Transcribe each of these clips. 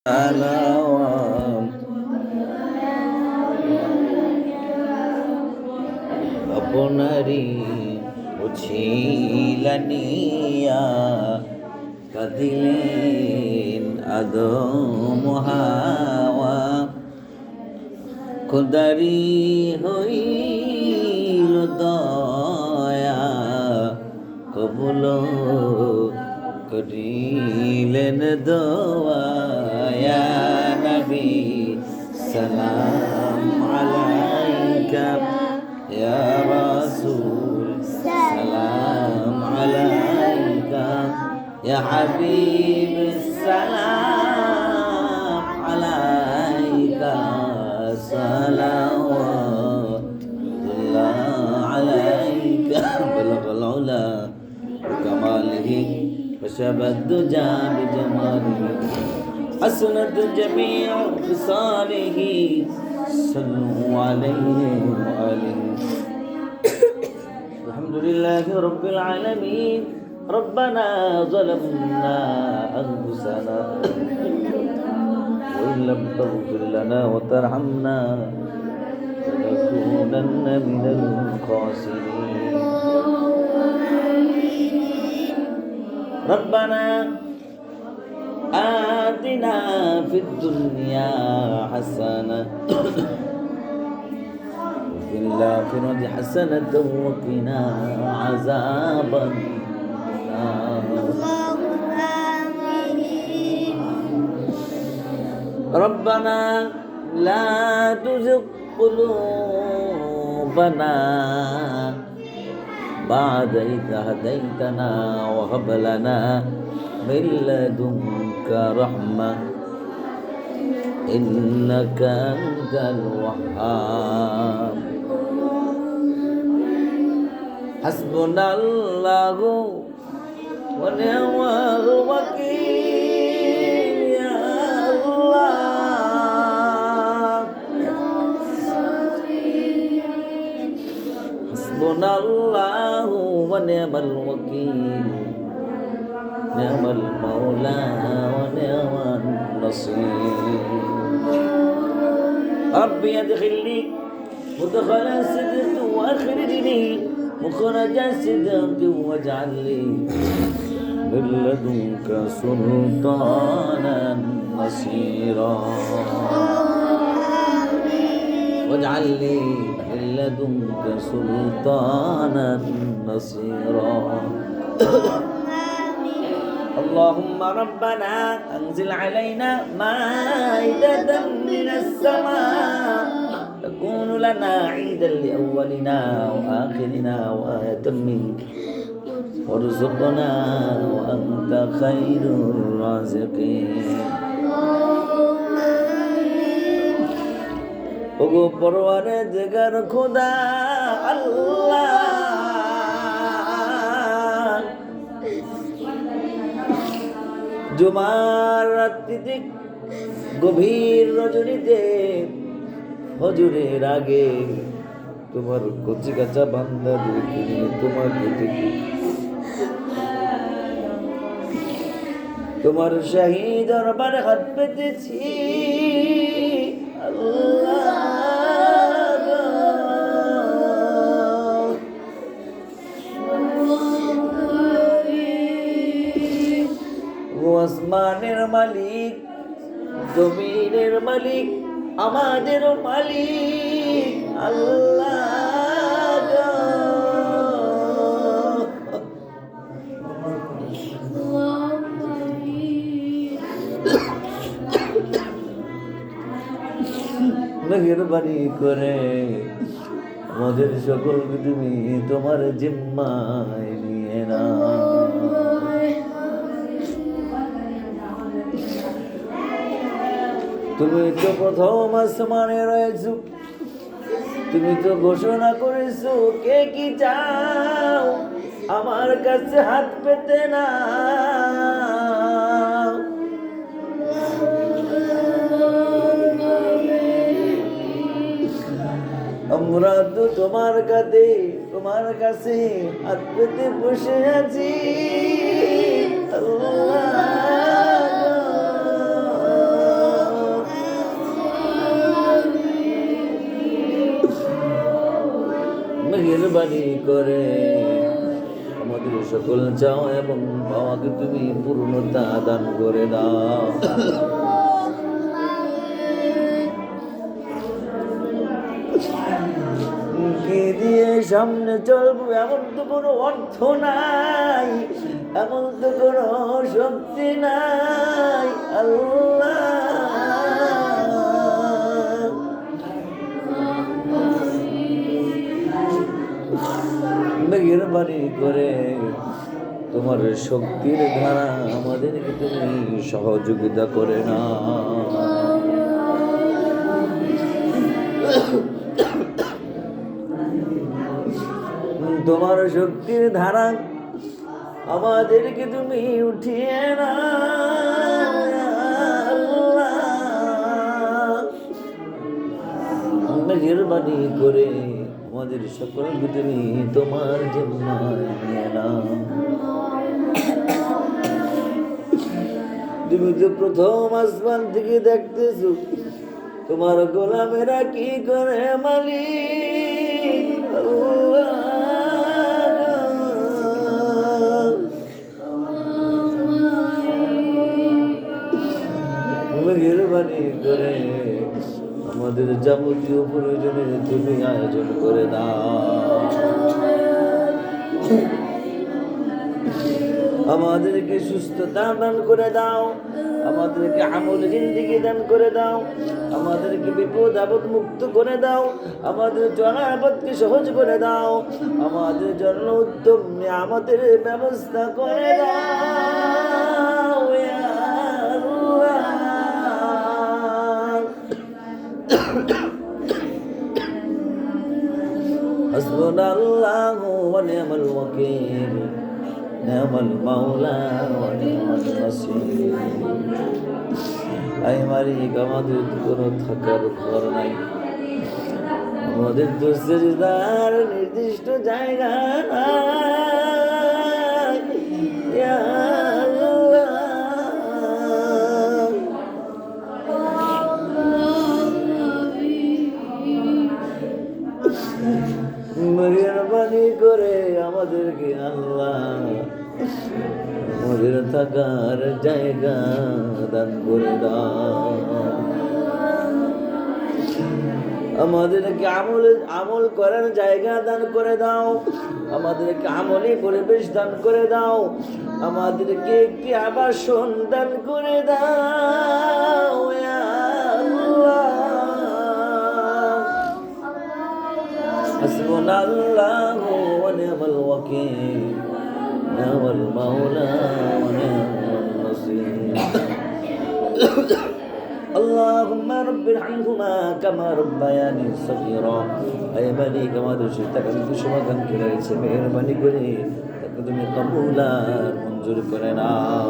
সালাম আপনারি উছিলানিয়া কাদিলেন আদম হাওয়া খুদারি হইল দয়া কবুল করিলেন দোয়া ইয়া নবী সালাম আলাইকা ইয়া রাসূল সালাম আলাইকা ইয়া হাবিব সালাম আলাইকা সালাওয়াতুল্লাহ আলাইকা বালাগাল উলা বিকামালিহি وشب الدجى بجماله حسنت جميع خصاله صلوا عليه وآله الحمد لله رب العالمين ربنا ظلمنا أنفسنا وإن لم تغفر لنا وترحمنا لنكونن من الخاسرين ربنا آتنا في الدنيا حسنة وفي الآخرة حسنة وقنا عذاب النار ربنا لا تزغ قلوبنا بعد إذ هديتنا وهب لنا من لدنك رحمة إنك أنت الوهاب حسبنا الله ونعم الوكيل يا الله حسبنا الله ونعم الوكيل نعم المولى ونعم النصير ربي ادخلني مدخل صدق واخرجني مخرج صدق واجعل لي من لدنك سلطانا نصيرا واجعل لي من لدنك سلطانا نصيرا اللهم ربنا أنزل علينا مائدة من السماء تكون لنا عيدا لأولنا وآخرنا وآية منك وارزقنا وأنت خير الرازقين ওগো পরওয়ারদিগার খোদা আল্লাহ জুমার রাত্রিতে গভীর রজনীতে হজুরের আগে তোমার কচি কাঁচা বান্দাদেরকে নিয়ে তোমার তোমার শাহী দরবারে হাত পেতেছি আসমানের মালিক জমিনের মালিক আমাদের মালিক আল্লাহ মেহেরবানি করে আমাদের সকলকে তুমি তোমার জিম্মায় নিয়ে না তুমি তো প্রথম আসমানে রয়েছো তুমি তো ঘোষণা করেছো কে কি চাও আমার কাছে হাত পেতে না আমরা তো তোমার কাছে হাত পেতে বসে আছি আল্লাহ মেহেরবানি করে আমাদের সকল চাওয়া এবং পাওয়াকে তুমি পূর্ণতা দান করে দাও। কি দিয়ে সামনে চলবো এমন তো কোনো অর্থ নাই, এমন তো কোনো শক্তি নাই আল্লাহ। মেহেরবানি করে তোমার শক্তির ধারা আমাদেরকে তুমি সহযোগিতা করে না। তোমার শক্তির ধারা আমাদেরকে তুমি উঠিয়ে না মেহেরবানি করে আমাদের সকলকে তুমি তোমার জিম্মায় নিয়ে নাও। তুমি তো প্রথম আসমান থেকে দেখতেছো তোমার গোলামেরা কি করে মালিক আল্লাহ। মেহেরবানি করে আমাদের যাবতীয় প্রয়োজনে তুমি আয়োজন করে দাও। আমাদেরকে সুস্থতা দান করে দাও, আমাদেরকে আমল জিন্দেগি দান করে দাও, আমাদেরকে বিপদ আপদ মুক্ত করে দাও, আমাদের চলাপথকে সহজ করে দাও, আমাদের জন্য উত্তম নিয়ামতের ব্যবস্থা করে দাও ইয়া আল্লাহ। হাসবুনাল্লাহু ওয়া নি'মাল ওয়াকিল, নি'মাল মাওলা ওয়া নি'মান নাসির। আয় মালিক, আমাদের কোনো থাকার ঘর নাই, আমাদের তো সিজদার নির্দিষ্ট জায়গা নাই ইয়া আল্লাহ। মেহেরবানি করে আমাদেরকে আল্লাহ আমাদের থাকার জায়গা দান করে দাও, আমাদেরকে আমল করার জায়গা দান করে দাও, আমাদেরকে আমলি পরিবেশ দান করে দাও, আমাদেরকে একটি আবাসন দান করে দাও ইয়া আল্লাহ। হাসবুনাল্লাহু ওয়া নি'মাল ওয়াকিল, নি'মাল মাওলা ওয়া নি'মান নাসির। اللهم رب ارحمهما كما ربياني صغيرا। আয় মালিক, আমাদের সেটাকে সমাধান করে রয়েছে, মেহেরবানি করে তাকে তুমি কবুল আর মঞ্জুর করে নাও।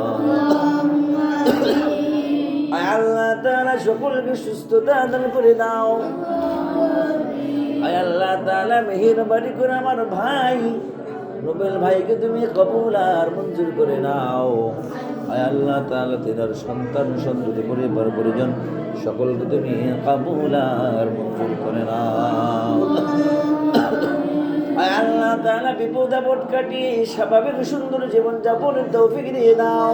আয় আল্লাহ তাআলা সকলকে সুস্থতা দান করে দাও। আয় আল্লাহ তাআলা মেহেরবানি করে আমার ভাই রুবেল ভাইকে তুমি কবুল আর মঞ্জুর করে নাও। আয় আল্লাহ তাআলা তিনার সন্তান সন্ততি পরিবার পরিজন সকলকে তুমি কবুল আর মঞ্জুর করে নাও। আয় আল্লাহ তাআলা বিপদ আপদ কাটিয়ে স্বাভাবিক সুন্দর জীবন যাপনের তৌফিক দিয়ে দাও।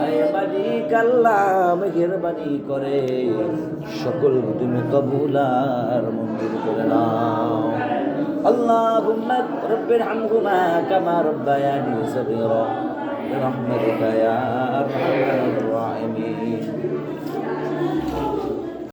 আয় মালিক আল্লাহ, মেহেরবানি করে সকলকে তুমি কবুল আর মঞ্জুর করে নাও। আল্লাহুম্মা রব্বিরহামহুমা কামা রব্বায়ানি সগীরা برحمتك يا أرحم